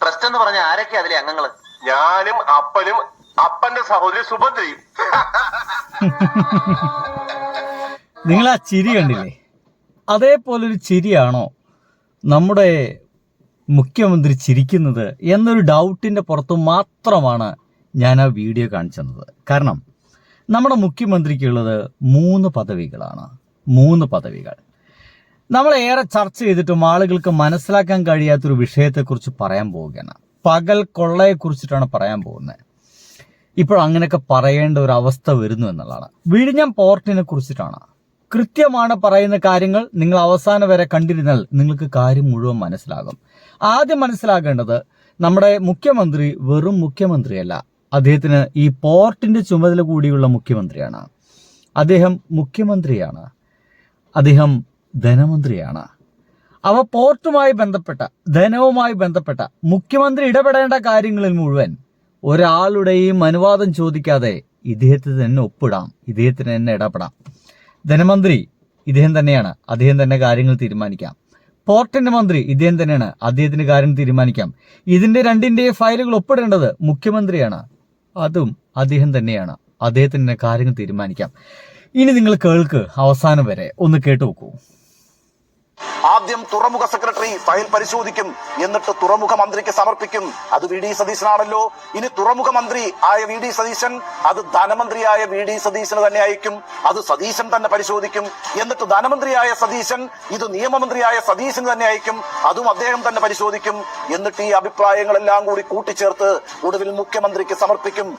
Trust എന്ന് പറഞ്ഞ ആരൊക്കെ അതിലെ അംഗങ്ങള്? ഞാനും അപ്പനും അപ്പന്റെ സഹോദരി സുഭദ്രയും. നിങ്ങൾ ആ ചിരി കണ്ടില്ലേ? അതേപോലൊരു ചിരിയാണോ നമ്മുടെ മുഖ്യമന്ത്രി ചിരിക്കുന്നത് എന്നൊരു ഡൗട്ടിന്റെ പുറത്ത് മാത്രമാണ് ഞാൻ ആ വീഡിയോ കാണിച്ചത്. കാരണം നമ്മുടെ മുഖ്യമന്ത്രിക്കുള്ളത് 3 പദവികളാണ്. 3 പദവികൾ. നമ്മൾ ഏറെ ചർച്ച ചെയ്തിട്ടും ആളുകൾക്ക് മനസ്സിലാക്കാൻ കഴിയാത്തൊരു വിഷയത്തെക്കുറിച്ച് പറയാൻ പോവുകയാണ്. പകൽ കൊള്ളയെക്കുറിച്ചിട്ടാണ് പറയാൻ പോകുന്നത്. ഇപ്പോൾ അങ്ങനെയൊക്കെ പറയേണ്ട ഒരു അവസ്ഥ വരുന്നു എന്നുള്ളതാണ്. വിഴിഞ്ഞം പോർട്ടിനെ കുറിച്ചിട്ടാണ്. കൃത്യമാണ് പറയുന്ന കാര്യങ്ങൾ. നിങ്ങൾ അവസാനം വരെ കണ്ടിരുന്നാൽ നിങ്ങൾക്ക് കാര്യം മുഴുവൻ മനസ്സിലാകും. ആദ്യം മനസ്സിലാക്കേണ്ടത് നമ്മുടെ മുഖ്യമന്ത്രി വെറും മുഖ്യമന്ത്രിയല്ല, അദ്ദേഹത്തിന് ഈ പോർട്ടിന്റെ ചുമതല കൂടിയുള്ള മുഖ്യമന്ത്രിയാണ്. അദ്ദേഹം മുഖ്യമന്ത്രിയാണ്, അദ്ദേഹം ധനമന്ത്രിയാണ്. അവ പോർട്ടുമായി ബന്ധപ്പെട്ട, ധനവുമായി ബന്ധപ്പെട്ട മുഖ്യമന്ത്രി ഇടപെടേണ്ട കാര്യങ്ങളിൽ മുഴുവൻ ഒരാളുടെയും അനുവാദം ചോദിക്കാതെ ഇദ്ദേഹത്തിന് തന്നെ ഒപ്പിടാം, ഇദ്ദേഹത്തിന് തന്നെ ഇടപെടാം. ധനമന്ത്രി ഇദ്ദേഹം തന്നെയാണ്, അദ്ദേഹം തന്നെ കാര്യങ്ങൾ തീരുമാനിക്കാം. പോർട്ടിന്റെ മന്ത്രി ഇദ്ദേഹം തന്നെയാണ്, അദ്ദേഹത്തിന് കാര്യം തീരുമാനിക്കാം. ഇതിന്റെ രണ്ടിന്റെയും ഫയലുകൾ ഒപ്പിടേണ്ടത് മുഖ്യമന്ത്രിയാണ്, അതും അദ്ദേഹം തന്നെയാണ്, അദ്ദേഹത്തിന് കാര്യങ്ങൾ തീരുമാനിക്കാം. ഇനി നിങ്ങൾ കേൾക്ക്, അവസാനം വരെ ഒന്ന് കേട്ടു നോക്കൂ. ആദ്യം തുറമുഖ സെക്രട്ടറി ഫയൽ പരിശോധിക്കും, എന്നിട്ട് തുറമുഖ മന്ത്രിക്ക് സമർപ്പിക്കും. അത് വി ഡി സതീശനാണല്ലോ. ഇനി തുറമുഖ മന്ത്രി ആയ വി ഡി സതീശൻ അത് ധനമന്ത്രിയായ വി ഡി സതീശന് തന്നെ അയക്കും. അത് സതീശൻ തന്നെ പരിശോധിക്കും. എന്നിട്ട് ധനമന്ത്രിയായ സതീശൻ ഇത് നിയമമന്ത്രിയായ സതീശന് തന്നെ അയക്കും. അതും അദ്ദേഹം തന്നെ പരിശോധിക്കും. എന്നിട്ട് ഈ അഭിപ്രായങ്ങളെല്ലാം കൂടി കൂട്ടിച്ചേർത്ത് ഒടുവിൽ മുഖ്യമന്ത്രിക്ക് സമർപ്പിക്കും.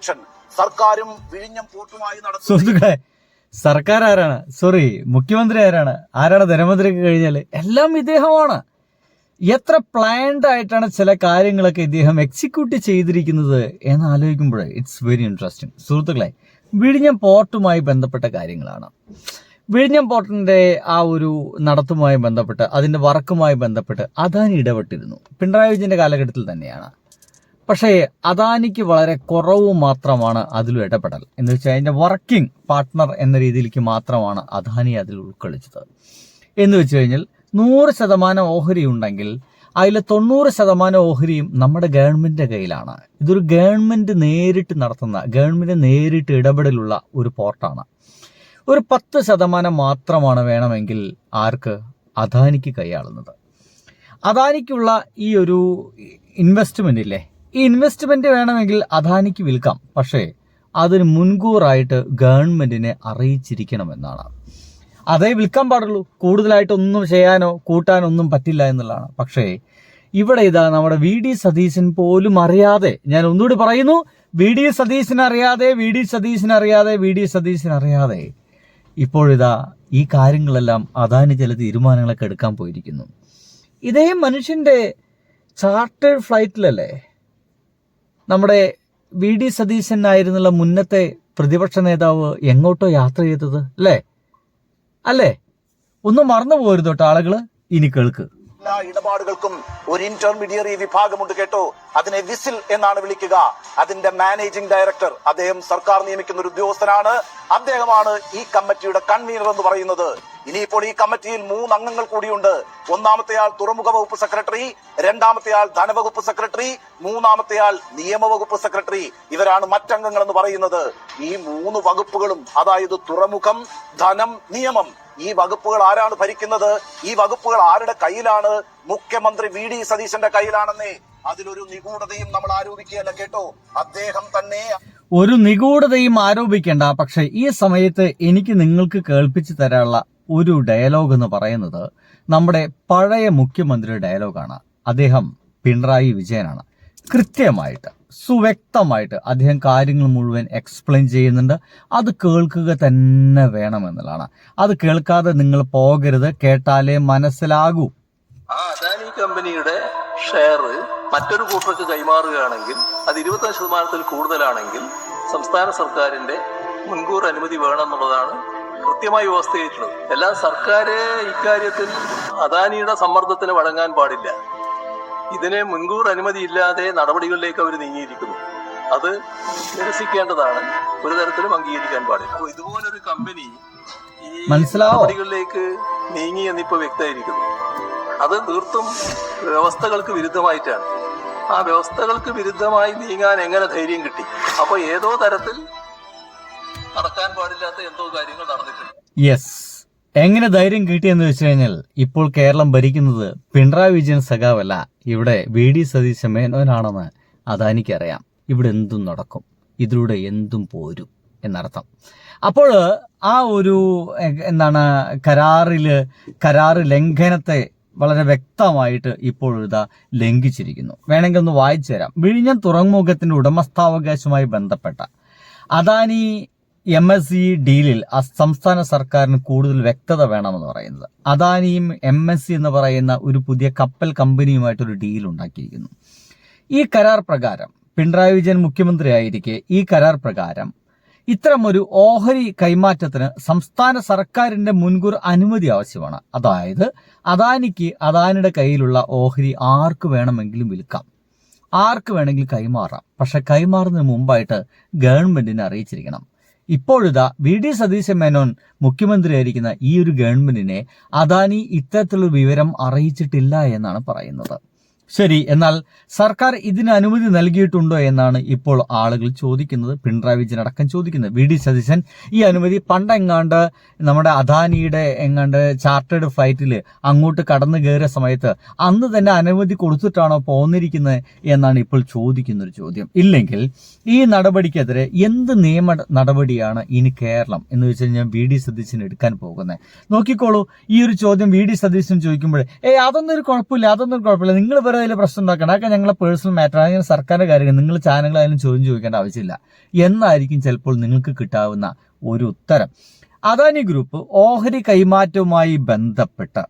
സർക്കാരും വിഴിഞ്ഞം പോർട്ടുമായി നടത്തും. സർക്കാർ ആരാണ്? സോറി, മുഖ്യമന്ത്രി ആരാണ്? ആരാണ് ധനമന്ത്രിക്ക് കഴിഞ്ഞാൽ? എല്ലാം ഇദ്ദേഹമാണ്. എത്ര പ്ലാൻഡ് ആയിട്ടാണ് ചില കാര്യങ്ങളൊക്കെ ഇദ്ദേഹം എക്സിക്യൂട്ട് ചെയ്തിരിക്കുന്നത് എന്ന് ആലോചിക്കുമ്പോൾ ഇറ്റ്സ് വെരി ഇൻട്രസ്റ്റിംഗ്. സുഹൃത്തുക്കളെ, വിഴിഞ്ഞം പോർട്ടുമായി ബന്ധപ്പെട്ട കാര്യങ്ങളാണ്. വിഴിഞ്ഞം പോർട്ടിന്റെ ആ ഒരു നടത്തുമായി ബന്ധപ്പെട്ട്, അതിന്റെ വർക്കുമായി ബന്ധപ്പെട്ട് അദാനി ഇടപെട്ടിരുന്നു. പിണറായി വിജയന്റെ കാലഘട്ടത്തിൽ തന്നെയാണ്. പക്ഷേ അദാനിക്ക് വളരെ കുറവ് മാത്രമാണ് അതിൽ ഇടപെടൽ. എന്ന് വെച്ചാൽ അതിന്റെ വർക്കിംഗ് പാർട്ട്ണർ എന്ന രീതിയിലേക്ക് മാത്രമാണ് അദാനി അതിൽ ഉൾക്കൊള്ളിച്ചത്. എന്ന് വെച്ച് കഴിഞ്ഞാൽ 100% ഓഹരി ഉണ്ടെങ്കിൽ അതിൽ 90% ഓഹരിയും നമ്മുടെ ഗവൺമെന്റിന്റെ കയ്യിലാണ്. ഇതൊരു ഗവൺമെന്റ് നേരിട്ട് നടത്തുന്ന, ഗവൺമെന്റ് നേരിട്ട് ഇടപെടലുള്ള ഒരു പോർട്ടാണ്. ഒരു 10% മാത്രമാണ് വേണമെങ്കിൽ ആർക്ക്? അദാനിക്ക് കൈയാളുന്നത്. അദാനിക്കുള്ള ഈ ഒരു ഇൻവെസ്റ്റ്മെന്റ് ഇല്ലേ, ഈ ഇൻവെസ്റ്റ്മെന്റ് വേണമെങ്കിൽ അദാനിക്ക് വിൽക്കാം. പക്ഷേ അതിന് മുൻകൂറായിട്ട് ഗവൺമെന്റിനെ അറിയിച്ചിരിക്കണമെന്നാണ്. അതേ വിൽക്കാൻ പാടുള്ളൂ, കൂടുതലായിട്ടൊന്നും ചെയ്യാനോ കൂട്ടാനോ ഒന്നും പറ്റില്ല എന്നുള്ളതാണ്. പക്ഷേ ഇവിടെ ഇതാ നമ്മുടെ വി ഡി സതീശൻ പോലും അറിയാതെ, ഞാൻ ഒന്നുകൂടി പറയുന്നു, വി ഡി സതീശൻ അറിയാതെ ഇപ്പോഴിതാ ഈ കാര്യങ്ങളെല്ലാം അദാനി ചില തീരുമാനങ്ങളൊക്കെ എടുക്കാൻ പോയിരിക്കുന്നു. ഇതേ മനുഷ്യന്റെ ചാർട്ടേഡ് ഫ്ലൈറ്റിലല്ലേ നമ്മുടെ വി ഡി സതീശനായിരുന്നുള്ള മുന്നത്തെ പ്രതിപക്ഷ നേതാവ് എങ്ങോട്ടോ യാത്ര ചെയ്തത് അല്ലേ? ഒന്നും മറന്നു പോരുത് കേട്ടോ ആളുകള്. ഇനി കേൾക്ക്. എല്ലാ ഇടപാടുകൾക്കും ഒരു ഇന്റർമീഡിയറി വിഭാഗമുണ്ട് കേട്ടോ. അതിനെ വിസിൽ എന്നാണ് വിളിക്കുക. അതിന്റെ മാനേജിംഗ് ഡയറക്ടർ, അദ്ദേഹം സർക്കാർ നിയമിക്കുന്ന ഒരു ഉദ്യോഗസ്ഥനാണ്. അദ്ദേഹമാണ് ഈ കമ്മിറ്റിയുടെ കൺവീനർ എന്ന് പറയുന്നത്. ഇനിയിപ്പോൾ ഈ കമ്മിറ്റിയിൽ 3 അംഗങ്ങൾ കൂടിയുണ്ട്. ഒന്നാമത്തെയാൾ തുറമുഖ വകുപ്പ് സെക്രട്ടറി, രണ്ടാമത്തെയാൾ ധനവകുപ്പ് സെക്രട്ടറി, മൂന്നാമത്തെയാൾ നിയമവകുപ്പ് സെക്രട്ടറി. ഇവരാണ് മറ്റംഗങ്ങൾ എന്ന് പറയുന്നത്. ഈ 3 വകുപ്പുകളും, അതായത് തുറമുഖം, ധനം, നിയമം, ഈ വകുപ്പുകൾ ആരാണ് ഭരിക്കുന്നത്? ഈ വകുപ്പുകൾ ആരുടെ കയ്യിലാണ്? മുഖ്യമന്ത്രി വി ഡി സതീശന്റെ കയ്യിലാണെന്നേ. അതിലൊരു നിഗൂഢതയും നമ്മൾ ആരോപിക്കുകയല്ല കേട്ടോ. അദ്ദേഹം തന്നെ ഒരു നിഗൂഢതയും ആരോപിക്കേണ്ട. പക്ഷെ ഈ സമയത്ത് എനിക്ക് നിങ്ങൾക്ക് കേൾപ്പിച്ചു തരാനുള്ള ഒരു ഡയലോഗ് എന്ന് പറയുന്നത് നമ്മുടെ പഴയ മുഖ്യമന്ത്രിയുടെ ഡയലോഗാണ്. അദ്ദേഹം പിണറായി വിജയനാണ്. കൃത്യമായിട്ട് സുവ്യക്തമായിട്ട് അദ്ദേഹം കാര്യങ്ങൾ മുഴുവൻ എക്സ്പ്ലെയിൻ ചെയ്യുന്നുണ്ട്. അത് കേൾക്കുക തന്നെ വേണമെന്നുള്ളതാണ്. അത് കേൾക്കാതെ നിങ്ങൾ പോകരുത്, കേട്ടാലേ മനസ്സിലാകൂ. ആ അദാനി കമ്പനിയുടെ ഷെയർ മറ്റൊരു കൂട്ടർക്ക് കൈമാറുകയാണെങ്കിൽ അത് 25% കൂടുതലാണെങ്കിൽ സംസ്ഥാന സർക്കാരിന്റെ മുൻകൂർ അനുമതി വേണമെന്നുള്ളതാണ് കൃത്യമായി വ്യവസ്ഥ ചെയ്തിട്ടുള്ളത്. എല്ലാ സർക്കാർ ഇക്കാര്യത്തിൽ അദാനിയുടെ സമ്മർദ്ദത്തിന് വഴങ്ങാൻ പാടില്ല. ഇതിന് മുൻകൂർ അനുമതി ഇല്ലാതെ നടപടികളിലേക്ക് അവർ നീങ്ങിയിരിക്കുന്നു. അത് നിരസിക്കേണ്ടതാണ്, ഒരു തരത്തിലും അംഗീകരിക്കാൻ പാടില്ല. അപ്പോൾ ഇതുപോലൊരു കമ്പനി ഈ നടപടികളിലേക്ക് നീങ്ങി എന്നിപ്പോ വ്യക്തമായിരിക്കുന്നു. അത് തീർത്തും വ്യവസ്ഥകൾക്ക് വിരുദ്ധമായിട്ടാണ്. ആ വ്യവസ്ഥകൾക്ക് വിരുദ്ധമായി നീങ്ങാൻ എങ്ങനെ ധൈര്യം കിട്ടി? അപ്പൊ ഏതോ തരത്തിൽ നടക്കാൻ പാടില്ലാത്ത എന്തോ കാര്യങ്ങൾ നടന്നിട്ടുണ്ട്. യെസ്, എങ്ങനെ ധൈര്യം കിട്ടിയെന്ന് വെച്ച് കഴിഞ്ഞാൽ ഇപ്പോൾ കേരളം ഭരിക്കുന്നത് പിണറായി വിജയൻ സഖാവല്ല, ഇവിടെ വി.ഡി. സതീശ മേനോനാണെന്ന് അദാനിക്കറിയാം. ഇവിടെ എന്തും നടക്കും, ഇതിലൂടെ എന്തും പോരും എന്നർത്ഥം. അപ്പോൾ ആ ഒരു കരാറ് ലംഘനത്തെ വളരെ വ്യക്തമായിട്ട് ഇപ്പോൾ ഇതാ ലംഘിച്ചിരിക്കുന്നു. വേണമെങ്കിൽ ഒന്ന് വായിച്ചു തരാം. വിഴിഞ്ഞം തുറമുഖത്തിന്റെ ഉടമസ്ഥാവകാശവുമായി ബന്ധപ്പെട്ട അദാനി MSC ഡീലിൽ സംസ്ഥാന സർക്കാരിന് കൂടുതൽ വ്യക്തത വേണമെന്ന് പറയുന്നത്. അദാനിയും MSC എന്ന് പറയുന്ന ഒരു പുതിയ കപ്പൽ കമ്പനിയുമായിട്ടൊരു ഡീൽ ഉണ്ടാക്കിയിരിക്കുന്നു. ഈ കരാർ പ്രകാരം പിണറായി വിജയൻ മുഖ്യമന്ത്രിയായിരിക്കെ ഈ കരാർ പ്രകാരം ഇത്തരമൊരു ഓഹരി കൈമാറ്റത്തിന് സംസ്ഥാന സർക്കാരിന്റെ മുൻകൂർ അനുമതി ആവശ്യമാണ്. അതായത് അദാനിക്ക് അദാനിയുടെ കയ്യിലുള്ള ഓഹരി ആർക്ക് വേണമെങ്കിലും വിൽക്കാം, ആർക്ക് വേണമെങ്കിലും കൈമാറാം. പക്ഷെ കൈമാറുന്നതിന് മുമ്പായിട്ട് ഗവൺമെന്റിനെ അറിയിച്ചിരിക്കണം. ഇപ്പോഴിതാ വി.ഡി. സതീശ മേനോൻ മുഖ്യമന്ത്രിയായിരിക്കുന്ന ഈ ഒരു ഗവൺമെന്റിനെ അദാനി ഇത്തരത്തിലുള്ള വിവരം അറിയിച്ചിട്ടില്ല എന്നാണ് പറയുന്നത്. ശരി, എന്നാൽ സർക്കാർ ഇതിന് അനുമതി നൽകിയിട്ടുണ്ടോ എന്നാണ് ഇപ്പോൾ ആളുകൾ ചോദിക്കുന്നത്. പിണറായി വിജയൻ അടക്കം ചോദിക്കുന്നത്. വി.ഡി. സതീശൻ ഈ അനുമതി പണ്ടെങ്ങാണ്ട് നമ്മുടെ അദാനിയുടെ ചാർട്ടേഡ് ഫ്ലൈറ്റിൽ അങ്ങോട്ട് കടന്നു കയറിയ സമയത്ത് അന്ന് തന്നെ അനുമതി കൊടുത്തിട്ടാണോ പോന്നിരിക്കുന്നത് എന്നാണ് ഇപ്പോൾ ചോദിക്കുന്ന ഒരു ചോദ്യം. ഇല്ലെങ്കിൽ ഈ നടപടിക്കെതിരെ എന്ത് നിയമ നടപടിയാണ് ഇനി കേരളം എന്ന് വെച്ച് കഴിഞ്ഞാൽ വി.ഡി. സതീശൻ എടുക്കാൻ പോകുന്നത്? നോക്കിക്കോളൂ, ഈ ഒരു ചോദ്യം വി.ഡി. സതീശൻ ചോദിക്കുമ്പോൾ അതൊന്നും ഒരു കുഴപ്പമില്ല, നിങ്ങൾ വേറെ അതിൽ പ്രശ്നം ഉണ്ടാക്കണം, അതൊക്കെ ഞങ്ങളെ പേഴ്സണൽ മാറ്റർ, അങ്ങനെ സർക്കാരിന്റെ കാര്യങ്ങൾ നിങ്ങൾ ചാനലുകളായാലും ചോദ്യം ചോദിക്കേണ്ട ആവശ്യമില്ല എന്നായിരിക്കും ചിലപ്പോൾ നിങ്ങൾക്ക് കിട്ടാവുന്ന ഒരു ഉത്തരം. അദാനി ഗ്രൂപ്പ് ഓഹരി കൈമാറ്റവുമായി ബന്ധപ്പെട്ട്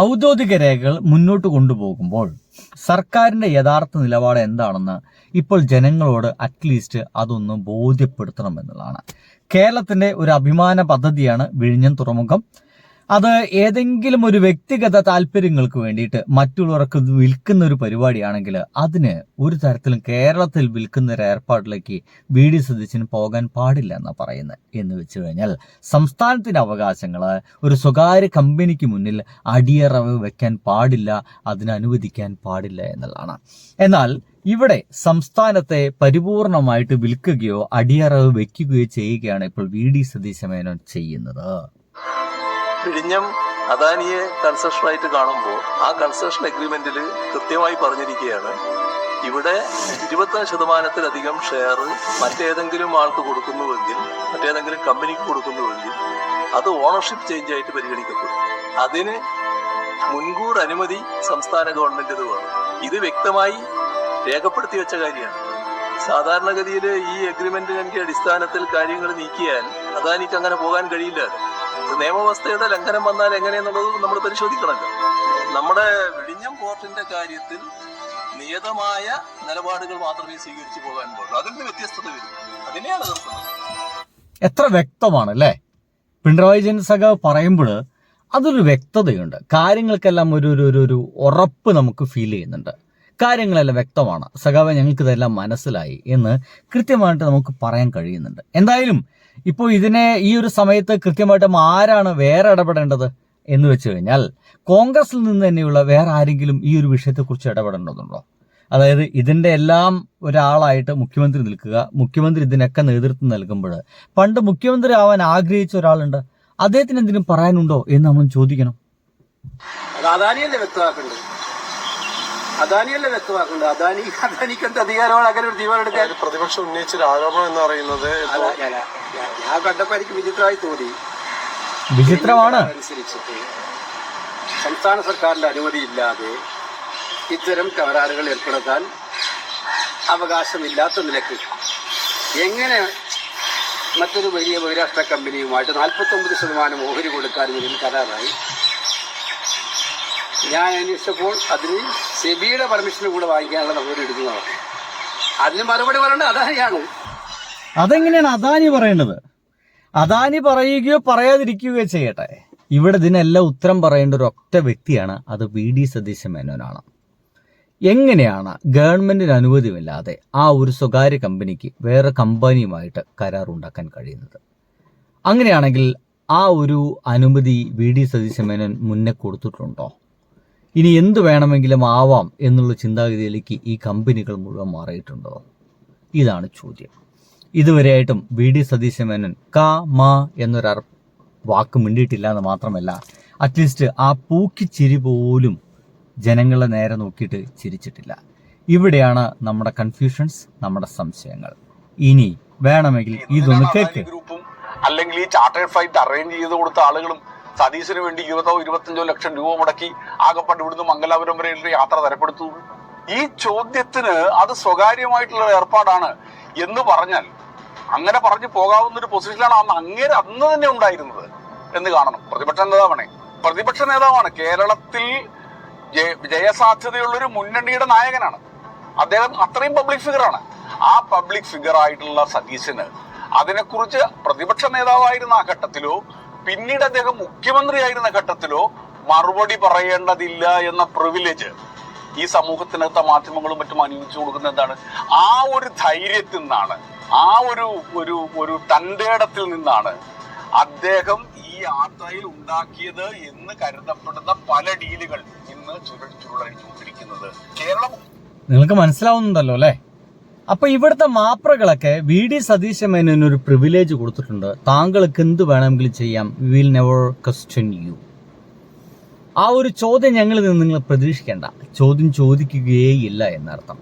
ഔദ്യോഗിക രേഖകൾ മുന്നോട്ട് കൊണ്ടുപോകുമ്പോൾ സർക്കാരിന്റെ യഥാർത്ഥ നിലപാട് എന്താണെന്ന് ഇപ്പോൾ ജനങ്ങളോട് അറ്റ്ലീസ്റ്റ് അതൊന്ന് ബോധ്യപ്പെടുത്തണം എന്നുള്ളതാണ്. കേരളത്തിന്റെ ഒരു അഭിമാന പദ്ധതിയാണ് വിഴിഞ്ഞം തുറമുഖം. അത് ഏതെങ്കിലും ഒരു വ്യക്തിഗത താല്പര്യങ്ങൾക്ക് വേണ്ടിയിട്ട് മറ്റുള്ളവർക്ക് വിൽക്കുന്ന ഒരു പരിപാടിയാണെങ്കിൽ അതിന് ഒരു തരത്തിലും കേരളത്തിൽ വിൽക്കുന്ന ഒരു ഏർപ്പാടിലേക്ക് വി.ഡി. സതീശന് പോകാൻ പാടില്ല എന്നാണ് പറയുന്നത്. എന്ന് വെച്ച് കഴിഞ്ഞാൽ സംസ്ഥാനത്തിന്റെ അവകാശങ്ങൾ ഒരു സ്വകാര്യ കമ്പനിക്ക് മുന്നിൽ അടിയറവ് വെക്കാൻ പാടില്ല, അതിന് അനുവദിക്കാൻ പാടില്ല എന്നുള്ളതാണ്. എന്നാൽ ഇവിടെ സംസ്ഥാനത്തെ പരിപൂർണമായിട്ട് വിൽക്കുകയോ അടിയറവ് വെക്കുകയോ ചെയ്യുകയാണ് ഇപ്പോൾ വി.ഡി. സതീശ മേനോൻ ചെയ്യുന്നത്. വിഴിഞ്ഞം അദാനിയെ കൺസെഷനായിട്ട് കാണുമ്പോൾ ആ കൺസെഷൻ എഗ്രിമെന്റിൽ കൃത്യമായി പറഞ്ഞിരിക്കുകയാണ്, ഇവിടെ 25%-ലധികം ഷെയർ മറ്റേതെങ്കിലും ആൾക്ക് കൊടുക്കുന്നുവെങ്കിൽ, മറ്റേതെങ്കിലും കമ്പനിക്ക് കൊടുക്കുന്നുവെങ്കിൽ അത് ഓണർഷിപ്പ് ചേഞ്ച് ആയിട്ട് പരിഗണിക്കപ്പെടും. അതിന് മുൻകൂർ അനുമതി സംസ്ഥാന ഗവൺമെന്റിന് വേണം. ഇത് വ്യക്തമായി രേഖപ്പെടുത്തി വെച്ച കാര്യമാണ്. സാധാരണഗതിയിൽ ഈ എഗ്രിമെന്റിന്റെ അടിസ്ഥാനത്തിൽ കാര്യങ്ങൾ നീക്കിയാൽ അദാനിക്ക് അങ്ങനെ പോകാൻ കഴിയില്ല. നിയമവ്യവസ്ഥയുടെ ലംഘനം വന്നാൽ എങ്ങനെയെന്നുള്ളത് നമ്മൾ പരിശോധിക്കണമല്ലോ. നമ്മുടെ വിഴിഞ്ഞം പോർട്ടിന്റെ കാര്യത്തിൽ നിയതമായ നിലപാടുകൾ മാത്രമേ സ്വീകരിച്ചു പോകാൻ പാടുള്ളൂ. അതിൽ നിന്ന് വ്യത്യസ്തത വരും. അതിനെയാണ് എതിർക്കുന്നത്. എത്ര വ്യക്തമാണ് അല്ലേ പിണറായി വിജയൻ സഖാവ് പറയുമ്പോൾ? അതൊരു വ്യക്തതയുണ്ട്. കാര്യങ്ങൾക്കെല്ലാം ഒരു ഉറപ്പ് നമുക്ക് ഫീൽ ചെയ്യുന്നുണ്ട്. കാര്യങ്ങളെല്ലാം വ്യക്തമാണ്. സഖാവ് ഞങ്ങൾക്കിതെല്ലാം മനസ്സിലായി എന്ന് കൃത്യമായിട്ട് നമുക്ക് പറയാൻ കഴിയുന്നുണ്ട്. എന്തായാലും ഇപ്പോൾ ഈ ഒരു സമയത്ത് കൃത്യമായിട്ടും ആരാണ് വേറെ ഇടപെടേണ്ടത് എന്ന് വെച്ച് കഴിഞ്ഞാൽ കോൺഗ്രസിൽ നിന്ന് തന്നെയുള്ള വേറെ ആരെങ്കിലും ഈ ഒരു വിഷയത്തെക്കുറിച്ച് ഇടപെടേണ്ടതുണ്ടോ? അതായത് ഇതിന്റെ എല്ലാം ഒരാളായിട്ട് മുഖ്യമന്ത്രി നിൽക്കുക, മുഖ്യമന്ത്രി ഇതിനൊക്കെ നേതൃത്വം നൽകുമ്പോൾ പണ്ട് മുഖ്യമന്ത്രി ആവാൻ ആഗ്രഹിച്ച ഒരാളുണ്ട്, അദ്ദേഹത്തിന് എന്തെങ്കിലും പറയാനുണ്ടോ എന്ന് നമ്മൾ ചോദിക്കണം. അദാനിയല്ലേ വ്യക്തമാക്കേണ്ടത്? അദാനിക്ക് എന്ത് അധികാരമാണ് അങ്ങനെ ഒരു തീരുമാനം എടുക്കാൻ? പ്രതിപക്ഷം ഉന്നയിച്ചൊരു ആരോപണം എന്ന് പറയുന്നത് ഞാൻ കണ്ടപ്പോ എനിക്ക് വിചിത്രമായി തോന്നി. വിചിത്രമാണ്. അനുസരിച്ചിട്ട് സംസ്ഥാന സർക്കാരിന്റെ അനുമതിയില്ലാതെ ഇത്തരം കരാറുകൾ ഏർപ്പെടുത്താൻ അവകാശമില്ലാത്ത നിലക്ക് എങ്ങനെ മറ്റൊരു വലിയ ബഹുരാഷ്ട്ര കമ്പനിയുമായിട്ട് 49% ഓഹരി കൊടുക്കാനും ഇതിൽ കരാറായി? ഞാൻ അന്വേഷിച്ചപ്പോൾ അതിന് സെബിയുടെ പെർമിഷന് കൂടെ വാങ്ങിക്കാനുള്ള നടപടി എടുക്കുന്നതാണ്. അതിന് മറുപടി പറയേണ്ടത് അദാനിയാണ്. അതെങ്ങനെയാണ് അദാനി പറയേണ്ടത്? അദാനി പറയുകയോ പറയാതിരിക്കുകയോ ചെയ്യട്ടെ, ഇവിടെ ഇതിനെല്ലാം ഉത്തരം പറയേണ്ട ഒരു ഒറ്റ വ്യക്തിയാണ്, അത് വി.ഡി. സതീശ മേനോനാണ്. എങ്ങനെയാണ് ഗവൺമെന്റിന് അനുമതിയില്ലാതെ ആ ഒരു സ്വകാര്യ കമ്പനിക്ക് വേറെ കമ്പനിയുമായിട്ട് കരാർ ഉണ്ടാക്കാൻ കഴിയുന്നത്? അങ്ങനെയാണെങ്കിൽ ആ ഒരു അനുമതി വി.ഡി. സതീശ മേനോൻ മുന്നേ കൊടുത്തിട്ടുണ്ടോ? ഇനി എന്ത് വേണമെങ്കിലും ആവാം എന്നുള്ള ചിന്താഗതിയിലേക്ക് ഈ കമ്പനികൾ മുഴുവൻ മാറിയിട്ടുണ്ടോ? ഇതാണ് ചോദ്യം. ഇതുവരെയായിട്ടും VD സതീശൻ മേനോൻ എന്നൊരു വാക്ക് മിണ്ടിയിട്ടില്ല എന്ന് മാത്രമല്ല, അറ്റ്ലീസ്റ്റ് ആ പൂക്കിച്ചിരി പോലും ജനങ്ങളെ നേരെ നോക്കിയിട്ട് ചിരിച്ചിട്ടില്ല. ഇവിടെയാണ് നമ്മുടെ കൺഫ്യൂഷൻസ്, നമ്മുടെ സംശയങ്ങൾ. ഇനി വേണമെങ്കിൽ ഇതൊന്ന് കേൾക്ക്. ഗ്രൂപ്പും അല്ലെങ്കിൽ ഈ ചാർട്ടേഡ് ഫ്ലൈറ്റ് അറേഞ്ച് ചെയ്ത് കൊടുത്ത ആളുകളും സതീശന് വേണ്ടി 20-25 ലക്ഷം രൂപ മുടക്കി ആകെപ്പാട് ഇവിടുന്ന് മംഗലാപുരം വരെയുള്ള യാത്ര തരപ്പെടുത്തു. ഈ ചോദ്യത്തിന് അത് സ്വകാര്യമായിട്ടുള്ള ഏർപ്പാടാണ് എന്ന് പറഞ്ഞാൽ അങ്ങനെ പറഞ്ഞു പോകാവുന്ന ഒരു പൊസിഷനിലാണ് അന്ന് തന്നെ ഉണ്ടായിരുന്നത് എന്ന് കാണണം. പ്രതിപക്ഷ നേതാവാണ്. കേരളത്തിൽ ജയസാധ്യതയുള്ളൊരു മുന്നണിയുടെ നായകനാണ് അദ്ദേഹം. അത്രയും പബ്ലിക് ഫിഗറാണ്. ആ പബ്ലിക് ഫിഗർ ആയിട്ടുള്ള സതീശന് അതിനെക്കുറിച്ച് പ്രതിപക്ഷ നേതാവായിരുന്ന ആ ഘട്ടത്തിലോ പിന്നീട് അദ്ദേഹം മുഖ്യമന്ത്രിയായിരുന്ന ഘട്ടത്തിലോ മറുപടി പറയേണ്ടതില്ല എന്ന പ്രിവിലേജ് ഈ സമൂഹത്തിനകത്ത മാധ്യമങ്ങളും മറ്റും അനുവദിച്ചു കൊടുക്കുന്ന എന്താണ്? ആ ഒരു ധൈര്യത്തിൽ നിന്നാണ്, ആ ഒരു തന്റേടത്തിൽ നിന്നാണ് അദ്ദേഹം ഈ യാത്രയിൽ ഉണ്ടാക്കിയത് എന്ന് കരുതപ്പെടുന്ന പല ഡീലുകൾ ഇന്ന് ചുരുളഴിച്ചുകൊണ്ടിരിക്കുന്നത്. കേരളം നിങ്ങൾക്ക് മനസ്സിലാവുന്നുണ്ടല്ലോ അല്ലേ? അപ്പൊ ഇവിടുത്തെ മാപ്രകളൊക്കെ VD സതീശൻ മേനോന് ഒരു പ്രിവിലേജ് കൊടുത്തിട്ടുണ്ട്. താങ്കൾക്ക് എന്ത് വേണമെങ്കിലും ചെയ്യാം, വിൽ നെവർ ക്വസ്റ്റ്യൻ യു. ആ ഒരു ചോദ്യം ഞങ്ങളിൽ നിന്ന് നിങ്ങൾ പ്രതീക്ഷിക്കേണ്ട. ചോദ്യം ചോദിക്കുകയേയില്ല എന്നർത്ഥം.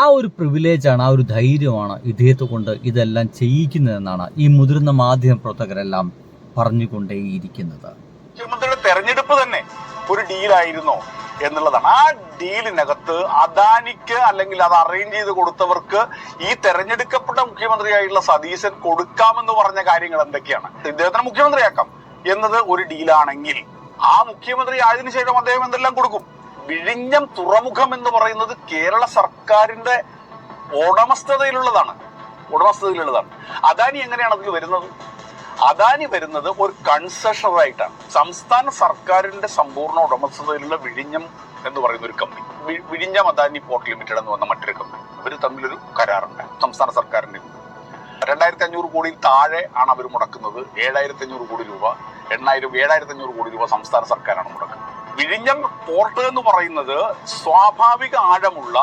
ആ ഒരു പ്രിവിലേജാണ്, ആ ഒരു ധൈര്യമാണ് ഇദ്ദേഹത്തെ കൊണ്ട് ഇതെല്ലാം ചെയ്യിക്കുന്നതെന്നാണ് ഈ മുതിർന്ന മാധ്യമ പ്രവർത്തകരെല്ലാം പറഞ്ഞുകൊണ്ടേയിരിക്കുന്നത്. മുഖ്യമന്ത്രിയുടെ തെരഞ്ഞെടുപ്പ് തന്നെ ഒരു ഡീലായിരുന്നോ എന്നുള്ളതാണ്. ആ ഡീലിനകത്ത് അദാനിക്ക് അല്ലെങ്കിൽ അത് അറേഞ്ച് ചെയ്ത് കൊടുത്തവർക്ക് ഈ തെരഞ്ഞെടുക്കപ്പെട്ട മുഖ്യമന്ത്രിയായിട്ടുള്ള സതീശൻ കൊടുക്കാമെന്ന് പറഞ്ഞ കാര്യങ്ങൾ എന്തൊക്കെയാണ്? ഇദ്ദേഹത്തിന് മുഖ്യമന്ത്രിയാക്കാം എന്നത് ഒരു ഡീലാണെങ്കിൽ ആ മുഖ്യമന്ത്രി ആയതിനു ശേഷം അദ്ദേഹം എന്തെല്ലാം കൊടുക്കും? വിഴിഞ്ഞം തുറമുഖം എന്ന് പറയുന്നത് കേരള സർക്കാരിന്റെ ഉടമസ്ഥതയിലുള്ളതാണ്. അദാനി എങ്ങനെയാണ് അതിൽ വരുന്നത്? അദാനി വരുന്നത് ഒരു കൺസെഷണറായിട്ടാണ്. സംസ്ഥാന സർക്കാരിന്റെ സമ്പൂർണ്ണ ഉടമസ്ഥതയിലുള്ള വിഴിഞ്ഞം എന്ന് പറയുന്ന ഒരു കമ്പനി, വിഴിഞ്ഞം അദാനി പോർട്ട് ലിമിറ്റഡ് എന്ന് പറഞ്ഞ മറ്റൊരു കമ്പനി, ഇവർ തമ്മിലൊരു കരാറുണ്ട് സംസ്ഥാന സർക്കാരിന്റെ. 2500 കോടിയിൽ താഴെ ആണ് അവർ മുടക്കുന്നത്. 7500 കോടി രൂപ 7500 കോടി രൂപ സംസ്ഥാന സർക്കാരാണ് മുടക്കുന്നത്. വിഴിഞ്ഞം പോർട്ട് എന്ന് പറയുന്നത് സ്വാഭാവിക ആഴമുള്ള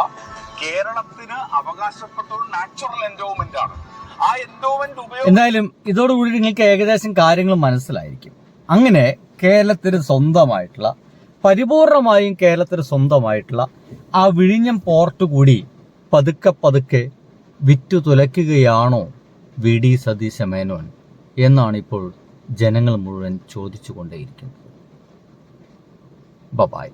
കേരളത്തിന് അവകാശപ്പെട്ട ഒരു നാച്ചുറൽ എൻഡോവ്മെന്റ് ആണ്. ആ എൻഡോവ്മെന്റ് എന്തായാലും ഇതോടുകൂടി നിങ്ങൾക്ക് ഏകദേശം കാര്യങ്ങൾ മനസ്സിലായിരിക്കും. അങ്ങനെ കേരളത്തിന് സ്വന്തമായിട്ടുള്ള, പരിപൂർണമായും കേരളത്തിന് സ്വന്തമായിട്ടുള്ള ആ വിഴിഞ്ഞം പോർട്ട് കൂടി പതുക്കെ വിറ്റു തുലയ്ക്കുകയാണോ VD സതീശൻ മേനോൻ എന്നാണ് ഇപ്പോൾ ജനങ്ങൾ മുഴുവൻ ചോദിച്ചുകൊണ്ടേയിരിക്കുന്നത്. ബൈ.